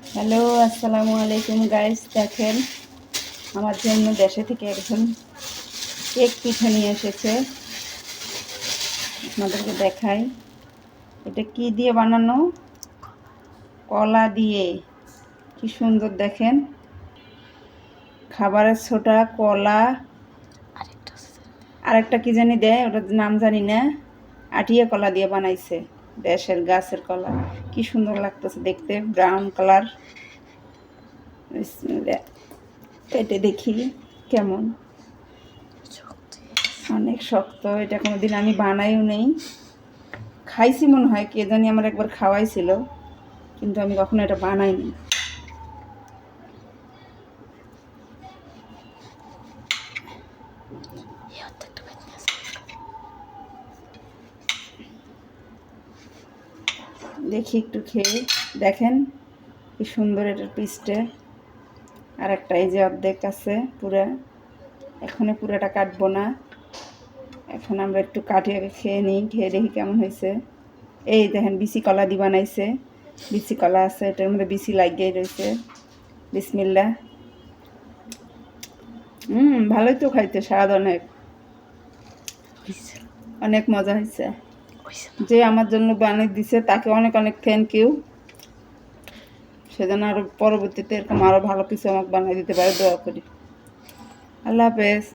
Hello, আসসালামু আলাইকুম guys. দেখেন, আমার জন্য দেশে থেকে একজন কেক পিঠা নিয়ে এসেছে। আপনাদেরকে দেখাই এটা কি দিয়ে বানানো। কলা দিয়ে। কি সুন্দর দেখেন, খাবারের ছোটা, কলা, আরেকটা কি জানি দেয়, ওটার নাম জানি না। আটিয়া কলা দিয়ে বানাইছে, দেশের গাছের কলা। কি সুন্দর লাগতেছে দেখতে, ব্রাউন কালার। এটা দেখি কেমন, অনেক শক্ত। এটা কোনোদিন আমি বানাইও নেই, খাইছি মনে হয়, কে জানি আমার একবার খাওয়াইছিল, কিন্তু আমি কখনো এটা বানাইনি। দেখি একটু খেয়ে দেখেন কি সুন্দর এটার পিসটা। আর একটা এই যে অর্ধেক আছে পুরা, এখনো পুরাটা কাটবো না, এখন আমরা একটু কাটিয়ে খেয়ে নিই, খেয়ে দেখি কেমন হয়েছে। এই দেখেন, বিচি কলা দিয়ে বানাইছে, বিচি কলা আছে এটার মধ্যে, বিচি লাগিয়ে রয়েছে। বিসমিল্লা। ভালোই তো খাইতে, স্বাদ অনেক, অনেক মজা হয়েছে। যে আমার জন্য বানিয়ে দিছে তাকে অনেক অনেক থ্যাংক ইউ। সেজন্য আরও পরবর্তীতে এরকম আরও ভালো কিছু আমাকে বানিয়ে দিতে পারে, দোয়া করি। আল্লাহ হাফেজ।